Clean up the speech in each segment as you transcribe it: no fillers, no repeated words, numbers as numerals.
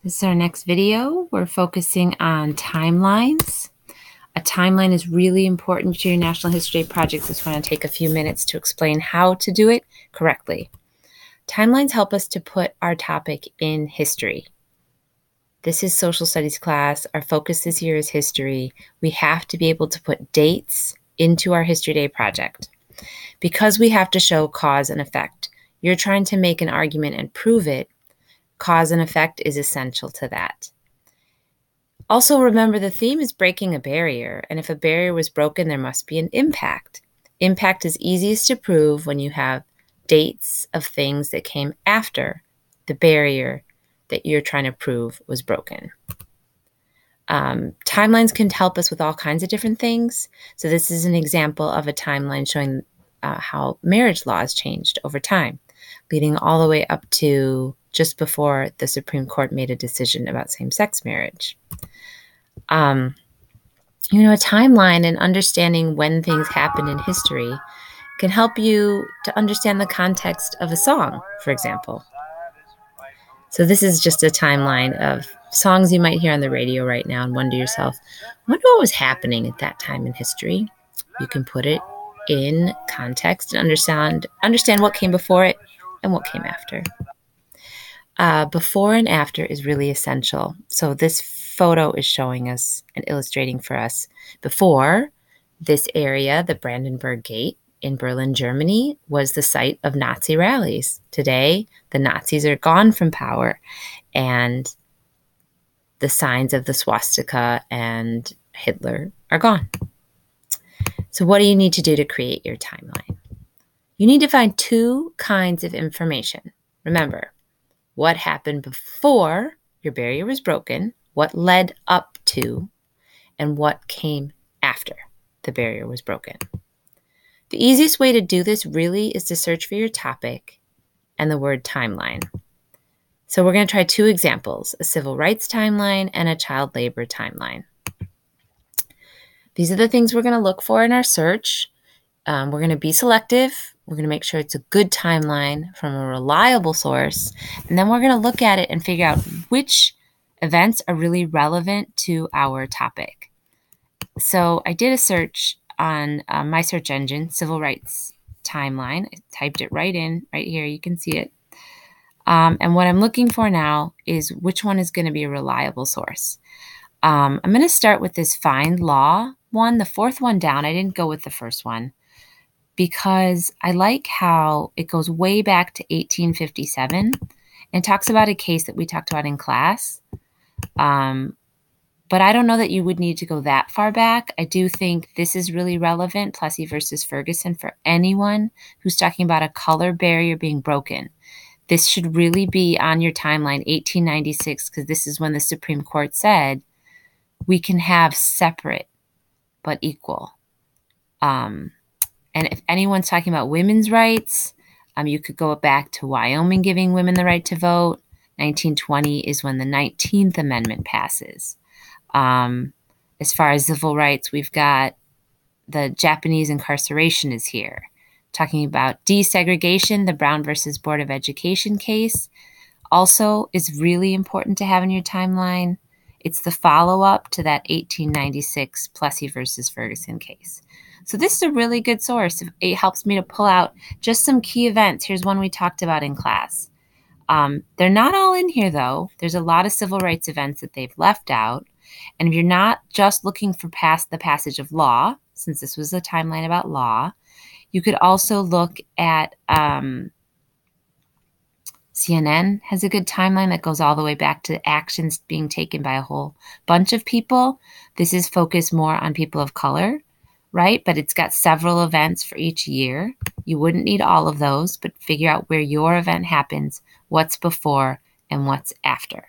This is our next video. We're focusing on timelines. A timeline is really important to your National History Day project. I just want to take a few minutes to explain how to do it correctly. Timelines help us to put our topic in history. This is social studies class. Our focus this year is history. We have to be able to put dates into our History Day project. Because we have to show cause and effect, you're trying to make an argument and prove it. Cause and effect is essential to that. Also, remember the theme is breaking a barrier, and if a barrier was broken, there must be an impact. Impact is easiest to prove when you have dates of things that came after the barrier that you're trying to prove was broken. Timelines can help us with all kinds of different things. So this is an example of a timeline showing how marriage laws changed over time, leading all the way up to just before the Supreme Court made a decision about same-sex marriage. A timeline and understanding when things happen in history can help you to understand the context of a song, for example. So this is just a timeline of songs you might hear on the radio right now and wonder yourself, wonder what was happening at that time in history. You can put it in context and understand what came before it and what came after. Before and after is really essential. So this photo is showing us and illustrating for us before this area, the Brandenburg Gate in Berlin, Germany, was the site of Nazi rallies. Today, the Nazis are gone from power, and the signs of the swastika and Hitler are gone. So what do you need to do to create your timeline? You need to find two kinds of information. Remember, what happened before your barrier was broken, what led up to, and what came after the barrier was broken. The easiest way to do this really is to search for your topic and the word timeline. So we're going to try two examples, a civil rights timeline and a child labor timeline. These are the things we're going to look for in our search. We're going to be selective. We're going to make sure it's a good timeline from a reliable source. And then we're going to look at it and figure out which events are really relevant to our topic. So I did a search on my search engine, civil rights timeline. I typed it right in, right here. You can see it. And what I'm looking for now is which one is going to be a reliable source. I'm going to start with this find law one, the fourth one down. I didn't go with the first one, because I like how it goes way back to 1857 and talks about a case that we talked about in class. But I don't know that you would need to go that far back. I do think this is really relevant, Plessy versus Ferguson, for anyone who's talking about a color barrier being broken. This should really be on your timeline, 1896, because this is when the Supreme Court said we can have separate but equal. And if anyone's talking about women's rights, you could go back to Wyoming giving women the right to vote. 1920 is when the 19th Amendment passes. As far as civil rights, we've got the Japanese incarceration is here. Talking about desegregation, the Brown versus Board of Education case also is really important to have in your timeline. It's the follow-up to that 1896 Plessy versus Ferguson case. So this is a really good source. It helps me to pull out just some key events. Here's one we talked about in class. They're not all in here, though. There's a lot of civil rights events that they've left out. And if you're not just looking for past the passage of law, since this was a timeline about law, you could also look at CNN has a good timeline that goes all the way back to actions being taken by a whole bunch of people. This is focused more on people of color, right? But it's got several events for each year. You wouldn't need all of those, but figure out where your event happens, what's before, and what's after.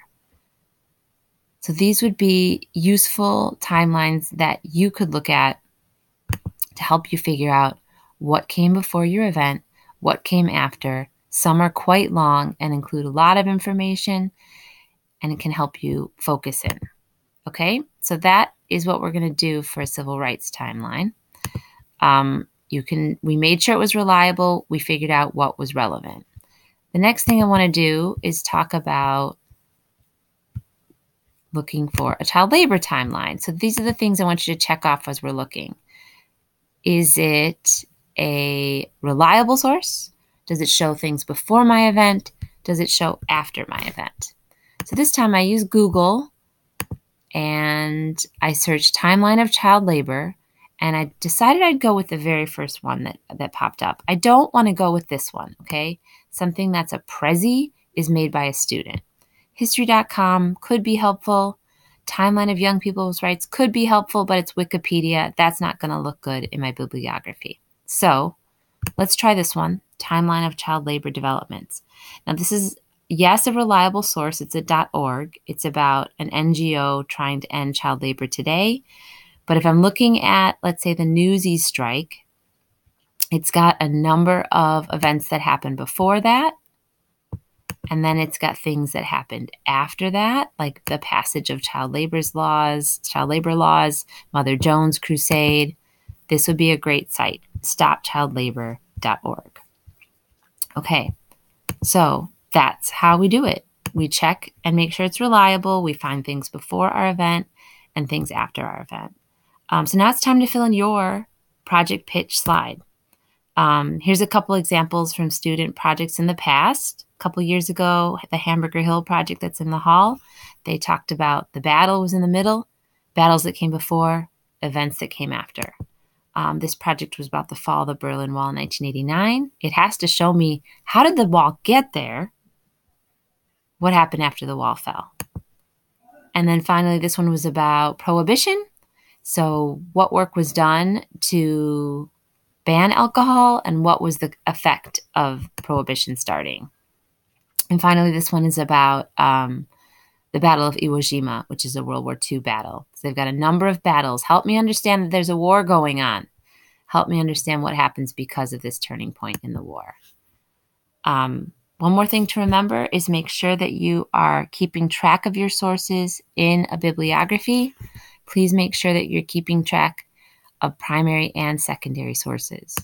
So these would be useful timelines that you could look at to help you figure out what came before your event, what came after. Some are quite long and include a lot of information, and it can help you focus in. Okay, so that is what we're going to do for a civil rights timeline. We made sure it was reliable. We figured out what was relevant. The next thing I want to do is talk about looking for a child labor timeline. So these are the things I want you to check off as we're looking. Is it a reliable source? Does it show things before my event? Does it show after my event? So this time I use Google and I searched timeline of child labor, and I decided I'd go with the very first one that popped up. I don't want to go with this one, okay? Something that's a Prezi is made by a student. History.com could be helpful. Timeline of Young People's Rights could be helpful, but it's Wikipedia. That's not going to look good in my bibliography. So let's try this one, Timeline of Child Labor Developments. Now this is, yes, a reliable source. It's a .org. It's about an NGO trying to end child labor today. But if I'm looking at, let's say, the Newsies strike, it's got a number of events that happened before that. And then it's got things that happened after that, like the passage of child labor laws, Mother Jones Crusade. This would be a great site, stopchildlabor.org. Okay, so that's how we do it. We check and make sure it's reliable. We find things before our event and things after our event. So now it's time to fill in your project pitch slide. Here's a couple examples from student projects in the past. A couple years ago, the Hamburger Hill project that's in the hall, they talked about the battle was in the middle, battles that came before, events that came after. This project was about the fall of the Berlin Wall in 1989. It has to show me, how did the wall get there? What happened after the wall fell? And then finally, this one was about prohibition. So what work was done to ban alcohol and what was the effect of prohibition starting? And finally, this one is about the Battle of Iwo Jima, which is a World War II battle. So they've got a number of battles. Help me understand that there's a war going on. Help me understand what happens because of this turning point in the war. One more thing to remember is make sure that you are keeping track of your sources in a bibliography. Please make sure that you're keeping track of primary and secondary sources.